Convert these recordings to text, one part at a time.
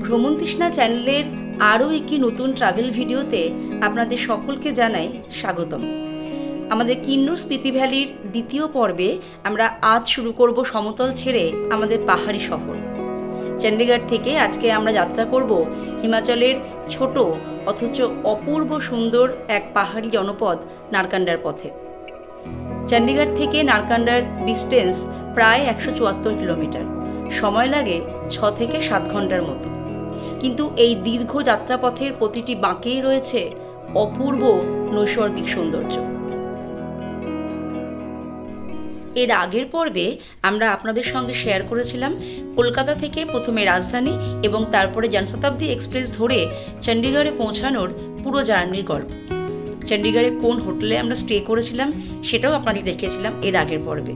ভ্রমণ তৃষ্ণা চ্যানেলের আরও একটি নতুন ট্রাভেল ভিডিওতে আপনাদের সকলকে জানাই স্বাগতম। আমাদের কিন্নর স্পিতি ভ্যালির দ্বিতীয় পর্বে আমরা আজ শুরু করব সমতল ছেড়ে আমাদের পাহাড়ি সফর। চণ্ডীগড় থেকে আজকে আমরা যাত্রা করব হিমাচলের ছোট অথচ অপূর্ব সুন্দর এক পাহাড়ি জনপদ নারকান্ডার পথে। চণ্ডীগড় থেকে নারকান্ডার ডিস্টেন্স প্রায় 174 কিলোমিটার। সময় লাগে 6 থেকে 7 ঘন্টার মতো। কিন্তু এই দীর্ঘ যাত্রাপথের প্রতিটি বাঁকেই রয়েছে অপূর্ব নৈসর্গিক সৌন্দর্য। এর আগের পর্বে আমরা আপনাদের সঙ্গে শেয়ার করেছিলাম কলকাতা থেকে প্রথমে রাজধানী এবং তারপরে জনশতাব্দী এক্সপ্রেস ধরে চণ্ডীগড়ে পৌঁছানোর পুরো জার্নির গল্প। চণ্ডীগড়ে কোন হোটেলে আমরা স্টে করেছিলাম সেটাও আপনাদের দেখিয়েছিলাম এর আগের পর্বে।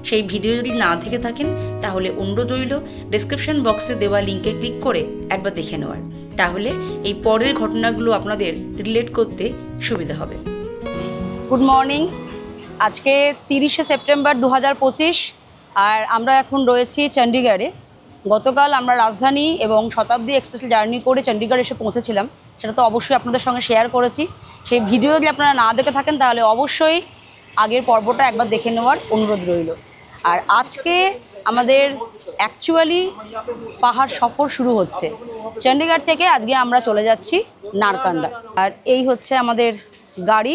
সেই ভিডিও যদি না দেখে থাকেন তাহলে অনুরোধ রইল ডেসক্রিপশন বক্সে দেওয়া লিঙ্কে ক্লিক করে একবার দেখে নেওয়ার, তাহলে এই পরের ঘটনাগুলো আপনাদের রিলেট করতে সুবিধা হবে। Good morning. আজকে 30শে সেপ্টেম্বর 2025 আর আমরা এখন রয়েছি চণ্ডীগড়ে। গতকাল আমরা রাজধানী এবং শতাব্দী এক্সপ্রেসে জার্নি করে চণ্ডীগড় এসে পৌঁছেছিলাম, সেটা তো অবশ্যই আপনাদের সঙ্গে শেয়ার করেছি। সেই ভিডিও যদি আপনারা না দেখে থাকেন তাহলে অবশ্যই আগের পর্বটা একবার দেখে নেওয়ার অনুরোধ রইল। আর আজকে আমাদের অ্যাকচুয়ালি পাহাড় সফর শুরু হচ্ছে চণ্ডীগড় থেকে। আজকে আমরা চলে যাচ্ছি নারকান্ডা। আর এই হচ্ছে আমাদের গাড়ি,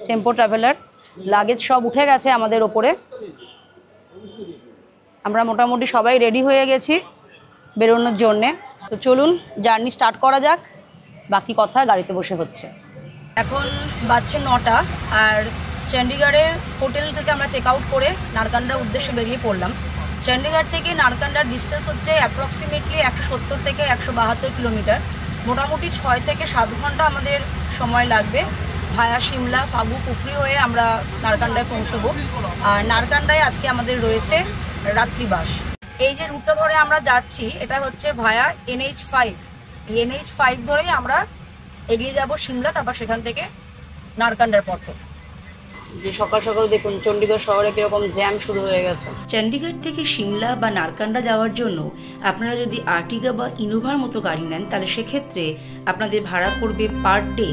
টেম্পো ট্রাভেলার। লাগেজ সব উঠে গেছে আমাদের ওপরে। আমরা মোটামুটি সবাই রেডি হয়ে গেছি বেরোনোর জন্যে। তো চলুন জার্নি স্টার্ট করা যাক, বাকি কথা গাড়িতে বসে হচ্ছে। এখন বাজছে 9টা আর চণ্ডীগড়ের হোটেল থেকে আমরা চেক আউট করে নারকান্ডার উদ্দেশ্যে বেরিয়ে পড়লাম। চণ্ডীগড় থেকে নারকান্ডার ডিস্টেন্স হচ্ছে অ্যাপ্রক্সিমেটলি 170 থেকে 172 কিলোমিটার। মোটামুটি 6 থেকে 7 ঘন্টা আমাদের সময় লাগবে। ভায়া সিমলা, ফাগু, কুফরি হয়ে আমরা নারকান্ডায় পৌঁছবো। আর নারকান্ডায় আজকে আমাদের রয়েছে রাত্রিবাস। এই যে রুটটা ধরে আমরা যাচ্ছি এটা হচ্ছে ভায়া NH5। এই NH5 ধরেই আমরা এগিয়ে যাব সিমলা, তারপর সেখান থেকে নারকান্ডার পথে। যে সকাল সকাল দেখুন চণ্ডীগড় শহরে কিরকম জ্যাম শুরু হয়ে গেছে। চণ্ডীগড় থেকে সিমলা বা নারকান্ডা যাওয়ার জন্য আপনারা যদি আর্টিগা বা ইনোভার মতো গাড়ি নেন তাহলে সেক্ষেত্রে আপনাদের ভাড়া পড়বে পার ডে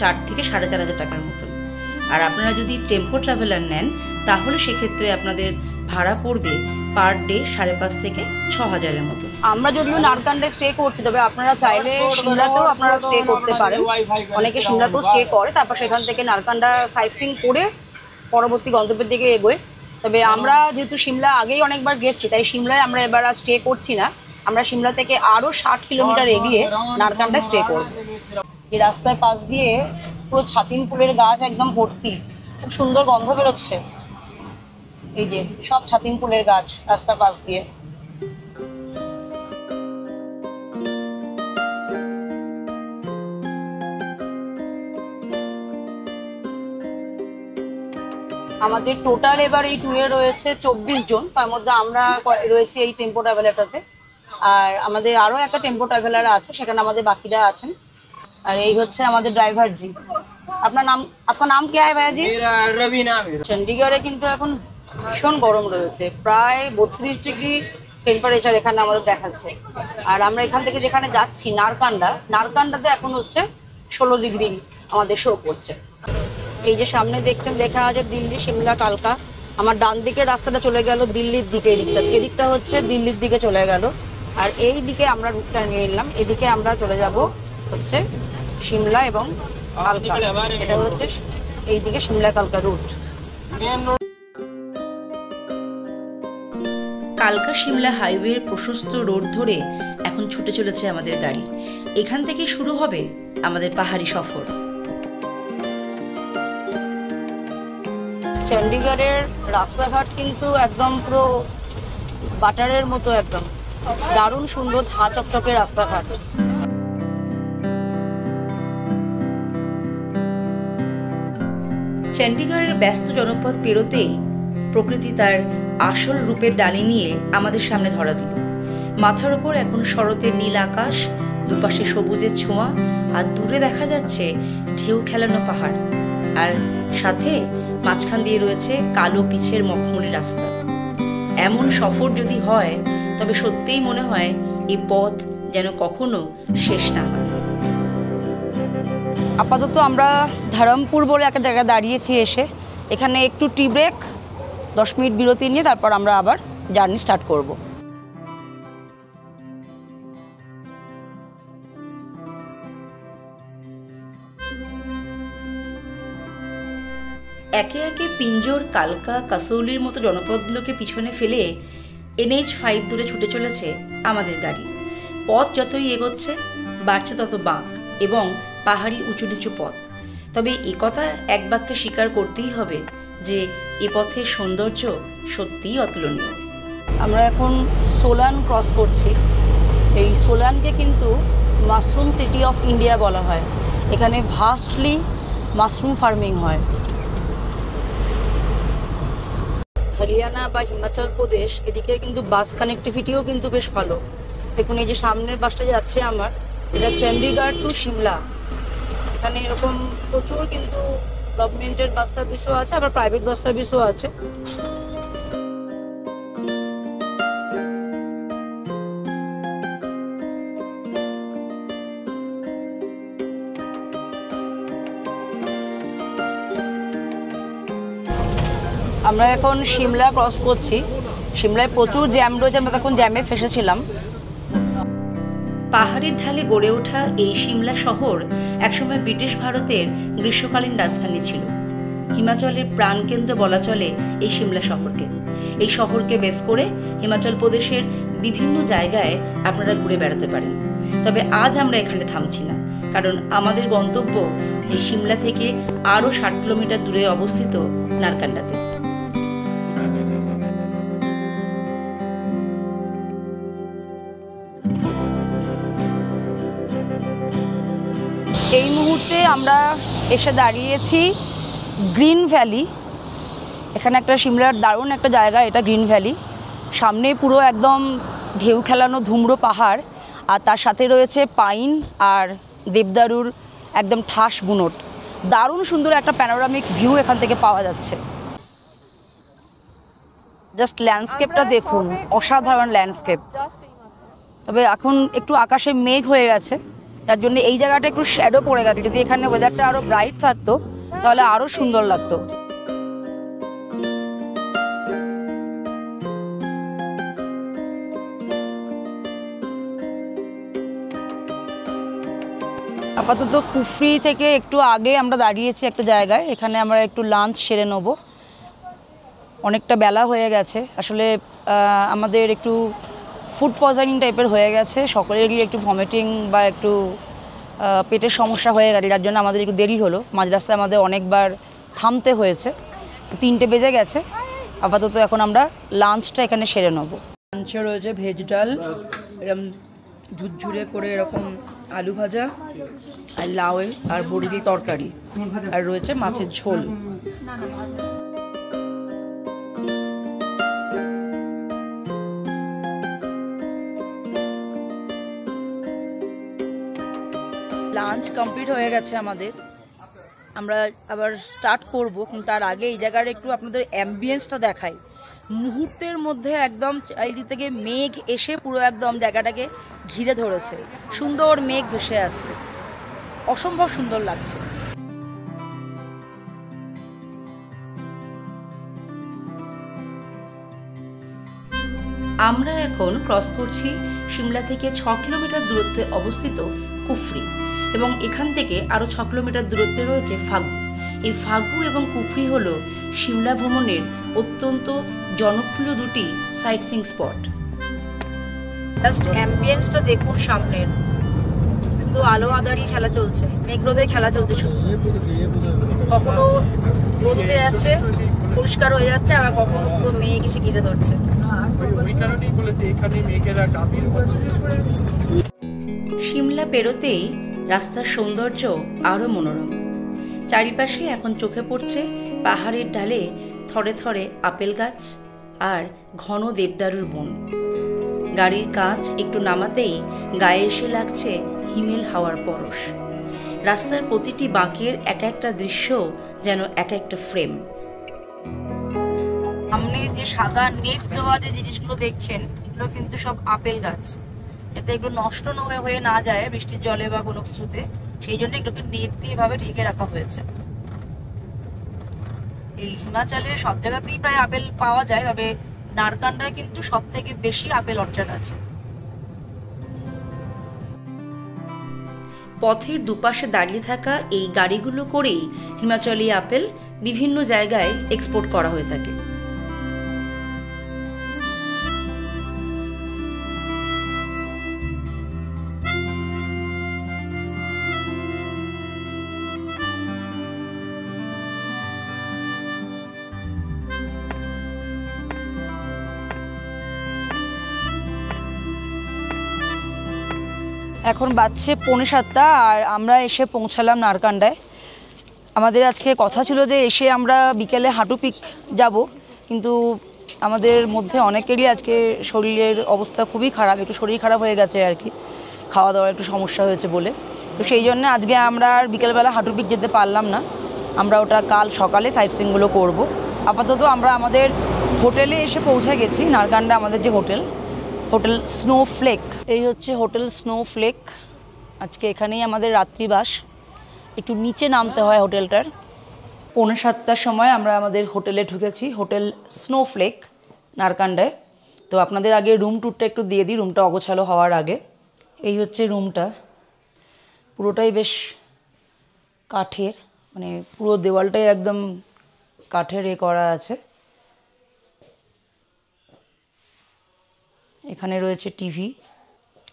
4 থেকে 4,500 টাকার মতো। আর আপনারা যদি টেম্পো ট্রাভেলার নেন তাহলে সেক্ষেত্রে আপনাদের ভাড়া পড়বে পার ডে 5,500 থেকে 6,000-এর মতো। আমরা যদিও নারকান্ডায় স্টে করছি, তবে আপনারা চাইলে সিমলাতেও আপনারা স্টে করতে পারেন। অনেকে সিমলাতেও স্টে করে, তারপর সেখান থেকে নারকান্ডা সাইট সিইং করে পরবর্তী গন্তব্যের দিকে এগোয়। তবে আমরা যেহেতু সিমলা আগেই অনেকবার গেছি, তাই সিমলায় আমরা এবার আর স্টে করছি না। আমরা সিমলা থেকে আরও 60 কিলোমিটার এগিয়ে নারকান্ডায় স্টে করব। এই রাস্তার পাশ দিয়ে পুরো ছাতিম ফুলের গাছ একদম ভর্তি, খুব সুন্দর গন্ধ বেরোচ্ছে। এই যে সব ছাতিম ফুলের গাছ রাস্তার পাশ দিয়ে। আমাদের টোটাল এবার এই ট্যুরে রয়েছে 24 জন, তার মধ্যে আমরা রয়েছি এই টেম্পো ট্রাভেলারটাতে। আর আমাদের আরও একটা টেম্পো ট্রাভেলার আছে, সেখানে আমাদের বাকিরা আছেন। আর এই হচ্ছে আমাদের ড্রাইভার জি। আপনার নাম কি হয় ভাইয়া জি? রবি নাম। চণ্ডীগড়ে কিন্তু এখন ভীষণ গরম রয়েছে, প্রায় 32 ডিগ্রি টেম্পারেচার এখানে আমাদের দেখাচ্ছে। আর আমরা এখান থেকে যেখানে যাচ্ছি নারকান্ডাতে এখন হচ্ছে 16 ডিগ্রি আমাদের শো করছে। এই যে সামনে দেখছেন লেখা আছে দিল্লি, সিমলা, কালকা। আমার ডান দিকে রাস্তাটা চলে গেল দিল্লির দিকে, এদিকটা হচ্ছে দিল্লির দিকে চলে গেল। আর এই দিকে আমরা রুটটা নিয়ে নিলাম, এদিকে আমরা চলে যাব হচ্ছে সিমলা এবং কালকা। এটা হচ্ছে এইদিকে সিমলা কালকা রুট। কালকা সিমলা হাইওয়ের প্রশস্ত রোড ধরে এখন ছুটে চলেছে আমাদের গাড়ি। এখান থেকে শুরু হবে আমাদের পাহাড়ি সফর। চণ্ডীগড়ের রাস্তাঘাট কিন্তু একদম পুরো বাটারের মতো, একদম দারুণ সুন্দর ঝাঁ চকচকে রাস্তাঘাট। চণ্ডীগড়ের ব্যস্ত জনপদ পেরোতেই প্রকৃতি তার আসল রূপের ডালি নিয়ে আমাদের সামনে ধরা দিল। মাথার ওপর এখন শরতের নীল আকাশ, দুপাশে সবুজের ছোঁয়া, আর দূরে দেখা যাচ্ছে ঢেউ খেলানো পাহাড়, আর সাথে মাঝখান দিয়ে রয়েছে কালো পিচের মখমলি রাস্তা। এমন সফর যদি হয় তবে সত্যিই মনে হয় এই পথ যেন কখনো শেষ না হয়। আপাতত আমরা ধরমপুর বলে একটা জায়গায় দাঁড়িয়েছি এসে, এখানে একটু টি ব্রেক, 10 মিনিট বিরতি নিয়ে তারপর আমরা আবার জার্নি স্টার্ট করব। একে একে পিঞ্জোর, কালকা, কাসৌলির মতো জনপদগুলোকে পিছনে ফেলে NH5 দূরে ছুটে চলেছে আমাদের গাড়ি। পথ যতই এগোচ্ছে বাড়ছে তত বাঁক এবং পাহাড়ি উঁচু নিচু পথ। তবে একথা এক বাক্যে স্বীকার করতেই হবে যে এ পথের সৌন্দর্য সত্যিই অতুলনীয়। আমরা এখন সোলান ক্রস করছি। এই সোলানকে কিন্তু মাশরুম সিটি অফ ইন্ডিয়া বলা হয়। এখানে ভাস্টলি মাশরুম ফার্মিং হয়। হরিয়ানা বা হিমাচল প্রদেশ এদিকে কিন্তু বাস কানেক্টিভিটিও কিন্তু বেশ ভালো। দেখুন এই যে সামনের বাসটা যাচ্ছে আমার, এটা চণ্ডীগড় টু সিমলা। এখানে এরকম প্রচুর কিন্তু গভর্নমেন্টের বাস সার্ভিসও আছে, আবার প্রাইভেট বাস সার্ভিসও আছে। আমরা এখন সিমলা ক্রস করছি। সিমলায় প্রচুর জ্যাম রয়েছে, আমরা তখন জ্যামে ফেসেছিলাম। পাহাড়ের ঢালে গড়ে ওঠা এই সিমলা শহর একসময় ব্রিটিশ ভারতের গ্রীষ্মকালীন রাজধানী ছিল। হিমাচলের প্রাণকেন্দ্র বলা চলে এই সিমলা শহরকে। এই শহরকে বেস করে হিমাচল প্রদেশের বিভিন্ন জায়গায় আপনারা ঘুরে বেড়াতে পারেন। তবে আজ আমরা এখানে থামছি না, কারণ আমাদের গন্তব্য এই সিমলা থেকে আরও 60 কিলোমিটার দূরে অবস্থিত নারকান্ডাতে। এই মুহূর্তে আমরা এসে দাঁড়িয়েছি গ্রিন ভ্যালি। এখানে একটা সিমলার দারুণ একটা জায়গা, এটা গ্রিন ভ্যালি। সামনে পুরো একদম ঢেউ খেলানো ধুমড়ো পাহাড়, আর তার সাথে রয়েছে পাইন আর দেবদারুর একদম ঠাস বুনোট। দারুণ সুন্দর একটা প্যানোরামিক ভিউ এখান থেকে পাওয়া যাচ্ছে। জাস্ট ল্যান্ডস্কেপটা দেখুন, অসাধারণ ল্যান্ডস্কেপ। তবে এখন একটু আকাশে মেঘ হয়ে গেছে, তার জন্য এই জায়গাটা একটু শ্যাডো পড়ে গেছে। যদি এখানে ওয়েদারটা আরও ব্রাইট থাকতো তাহলে আরও সুন্দর লাগতো। আপাতত কুফরি থেকে একটু আগে আমরা দাঁড়িয়েছি একটা জায়গায়, এখানে আমরা একটু লাঞ্চ সেরে নেব। অনেকটা বেলা হয়ে গেছে, আসলে আমাদের একটু ফুড পয়জনিং টাইপের হয়ে গেছে, সকলেরই একটু ভমিটিং বা একটু পেটের সমস্যা হয়ে গেছে, যার জন্য আমাদের একটু দেরি হলো। মাঝ রাস্তায় আমাদের অনেকবার থামতে হয়েছে। 3টে বেজে গেছে। আপাতত এখন আমরা লাঞ্চটা এখানে সেরে নেব। লাঞ্চে রয়েছে ভেজ ডাল, এরকম ঝুরঝুরে করে এরকম আলু ভাজা, আর লাউ আর বড়ি দিয়ে তরকারি, আর রয়েছে মাছের ঝোল। লাঞ্চ কমপ্লিট হয়ে গেছে আমাদের, আমরা আবার স্টার্ট করব। কিন্তু তার আগে এই জায়গার একটু আপনাদের অ্যাম্বিয়েন্সটা দেখাই। মুহূর্তের মধ্যে একদম চারিদিক থেকে মেঘ এসে পুরো একদম জায়গাটাকে ঘিরে ধরেছে। সুন্দর মেঘ ভেসে আসছে, অসম্ভব সুন্দর লাগছে। আমরা এখন ক্রস করছি সিমলা থেকে 6 কিলোমিটার দূরত্বে অবস্থিত কুফরি, এবং এখান থেকে আরও 6 কিলোমিটার দূরত্বে রয়েছে ফাগু। এই ফাগু এবং কুফরি হল সিমলা ভ্রমণের অত্যন্ত জনপ্রিয় দুটি সাইট সিইং স্পট। জাস্ট অ্যাম্বিয়েন্সটা দেখুন সামনের, কিন্তু আলো আঁধারি খেলা চলছে, মেঘ রোদের খেলা চলছে। শুধু কখনো রোদ উঠে যাচ্ছে, পরিষ্কার হয়ে যাচ্ছে, আবার কখনো পুরো মেঘ এসে ঘিরে ধরছে। সিমলা পেরোতেই রাস্তার সৌন্দর্য আরও মনোরম। চারিপাশে এখন চোখে পড়ছে পাহাড়ের ডালে থরে থরে আপেল গাছ আর ঘন দেবদারুর বন। গাড়ির কাঁচ একটু নামাতেই গায়ে এসে লাগছে হিমেল হাওয়ার পরশ। রাস্তার প্রতিটি বাঁকের এক একটা দৃশ্য যেন এক একটা ফ্রেম। সামনে যে সাদা নেট দেওয়া যে জিনিসগুলো দেখছেন, এগুলো কিন্তু সব আপেল গাছ। যাতে এগুলো নষ্ট হয়ে না যায় বৃষ্টির জলে বা কোনো কিছুতে, সেই জন্য এগুলোকে নেট দিয়ে ভাবে ঢেকে রাখা হয়েছে। এই হিমাচলের সব জায়গাতেই প্রায় আপেল পাওয়া যায়, তবে নারকান্ডায় কিন্তু সব থেকে বেশি আপেল অর্চার্ড আছে। পথের দুপাশে দাঁড়িয়ে থাকা এই গাড়িগুলো করেই হিমাচলি আপেল বিভিন্ন জায়গায় এক্সপোর্ট করা হয়ে থাকে। এখন বাজছে 6:45 আর আমরা এসে পৌঁছালাম নারকান্ডায়। আমাদের আজকে কথা ছিল যে এসে আমরা বিকেলে হাঁটু পিক যাব, কিন্তু আমাদের মধ্যে অনেকেরই আজকে শরীরের অবস্থা খুবই খারাপ, একটু শরীর খারাপ হয়ে গেছে আর কি, খাওয়া দাওয়ার একটু সমস্যা হয়েছে বলে। তো সেই জন্য আজকে আমরা আর বিকেলবেলা হাঁটু পিক যেতে পারলাম না, আমরা ওটা কাল সকালে সাইট সিইংগুলো করবো। আপাতত আমরা আমাদের হোটেলে এসে পৌঁছে গেছি। নারকান্ডা আমাদের যে হোটেল স্নোফ্লেক, এই হচ্ছে হোটেল স্নোফ্লেক। আজকে এখানেই আমাদের রাত্রিবাস। একটু নিচে নামতে হয় হোটেলটার। 6:45 সময় আমরা আমাদের হোটেলে ঢুকেছি, হোটেল স্নোফ্লেক নারকান্ডায়। তো আপনাদের আগে রুম ট্যুরটা একটু দিয়ে দিই, রুমটা অগোছালো হওয়ার আগে। এই হচ্ছে রুমটা, পুরোটাই বেশ কাঠের, মানে পুরো দেওয়ালটাই একদম কাঠের করা আছে। এখানে রয়েছে টিভি,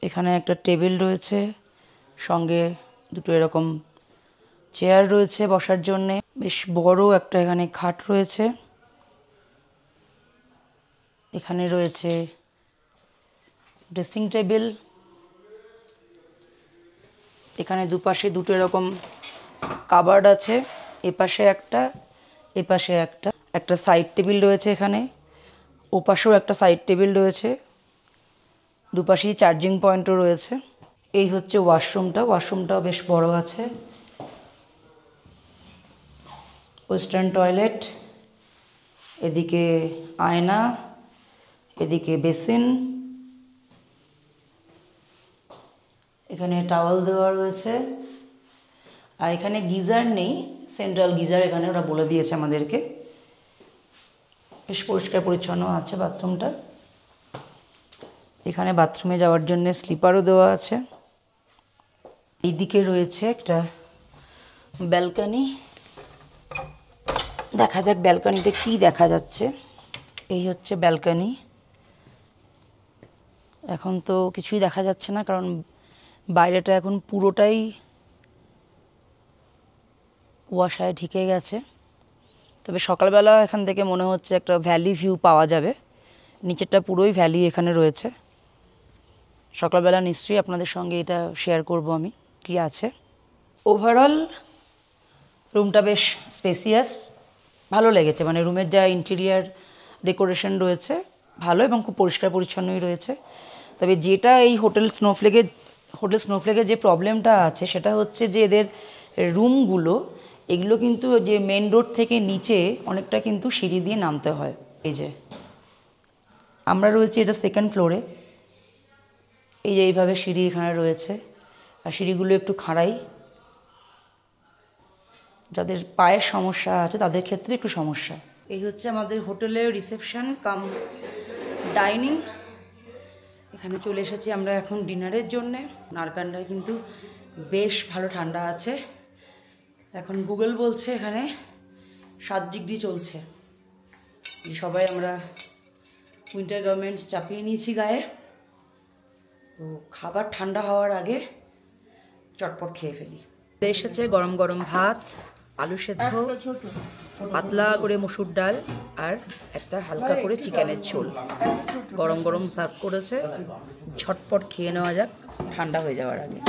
এখানে একটা টেবিল রয়েছে, সঙ্গে দুটো এরকম চেয়ার রয়েছে বসার জন্যে। বেশ বড় একটা এখানে খাট রয়েছে। এখানে রয়েছে ড্রেসিং টেবিল। এখানে দুপাশে দুটো এরকম কাবার্ড আছে, এপাশে একটা এপাশে একটা সাইড টেবিল রয়েছে এখানে, ওপাশেও একটা সাইড টেবিল রয়েছে, দুপাশেই চার্জিং পয়েন্টও রয়েছে। এই হচ্ছে ওয়াশরুমটাও বেশ বড় আছে। ওয়েস্টার্ন টয়লেট, এদিকে আয়না, এদিকে বেসিন, এখানে টাওয়াল দেওয়া রয়েছে। আর এখানে গিজার নেই, সেন্ট্রাল গিজার এখানে ওরা বলে দিয়েছে আমাদেরকে। বেশ পরিষ্কার পরিচ্ছন্ন আছে বাথরুমটা। এখানে বাথরুমে যাওয়ার জন্য স্লিপারও দেওয়া আছে। এইদিকে রয়েছে একটা ব্যালকনি, দেখা যাক ব্যালকনিতে কি দেখা যাচ্ছে। এই হচ্ছে ব্যালকনি। এখন তো কিছুই দেখা যাচ্ছে না, কারণ বাইরেটা এখন পুরোটাই কুয়াশায় ঢেকে গেছে। তবে সকালবেলা এখান থেকে মনে হচ্ছে একটা ভ্যালি ভিউ পাওয়া যাবে। নিচেরটা পুরোই ভ্যালি এখানে রয়েছে। সকালবেলা নিশ্চয়ই আপনাদের সঙ্গে এটা শেয়ার করব আমি কি আছে। ওভারঅল রুমটা বেশ স্পেসিয়াস, ভালো লেগেছে। মানে রুমের যা ইন্টেরিয়ার ডেকোরেশন রয়েছে ভালো, এবং খুব পরিষ্কার পরিচ্ছন্নই রয়েছে। তবে যেটা এই হোটেল স্নোফ্লেকে যে প্রবলেমটা আছে সেটা হচ্ছে যে এদের রুমগুলো, এগুলো কিন্তু যে মেন রোড থেকে নিচে অনেকটা কিন্তু সিঁড়ি দিয়ে নামতে হয়। এই যে আমরা রয়েছি এটা 2nd ফ্লোরে। এই যে এইভাবে সিঁড়ি এখানে রয়েছে, আর সিঁড়িগুলো একটু খাড়াই। যাদের পায়ের সমস্যা আছে তাদের ক্ষেত্রে একটু সমস্যা। এই হচ্ছে আমাদের হোটেলের রিসেপশন কাম ডাইনিং। এখানে চলে এসেছি আমরা এখন ডিনারের জন্যে। নারকান্ডায় কিন্তু বেশ ভালো ঠান্ডা আছে। এখন গুগল বলছে এখানে 7 ডিগ্রি চলছে। সবাই আমরা উইন্টার গার্মেন্টস চাপিয়ে নিয়েছি গায়ে। তো খাবার ঠান্ডা হওয়ার আগে চটপট খেয়ে ফেলি। এসেছে গরম গরম ভাত, আলু সেদ্ধ, পাতলা করে মসুর ডাল, আর একটা হালকা করে চিকেনের ঝোল গরম গরম সার্ভ করেছে। ঝটপট খেয়ে নেওয়া যাক ঠান্ডা হয়ে যাওয়ার আগে।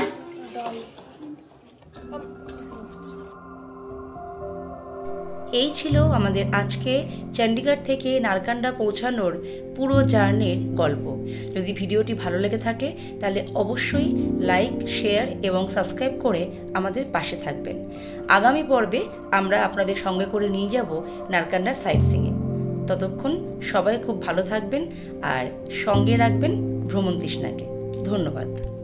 এই ছিল আমাদের আজকে চণ্ডীগড় থেকে নারকান্ডা পৌঁছানোর পুরো জার্নির গল্প। যদি ভিডিওটি ভালো লেগে থাকে তাহলে অবশ্যই লাইক, শেয়ার এবং সাবস্ক্রাইব করে আমাদের পাশে থাকবেন। আগামী পর্বে আমরা আপনাদের সঙ্গে করে নিয়ে যাব নারকান্ডার সাইট সিইংয়ে। ততক্ষণ সবাই খুব ভালো থাকবেন আর সঙ্গে রাখবেন ভ্রমণ তৃষ্ণাকে। ধন্যবাদ।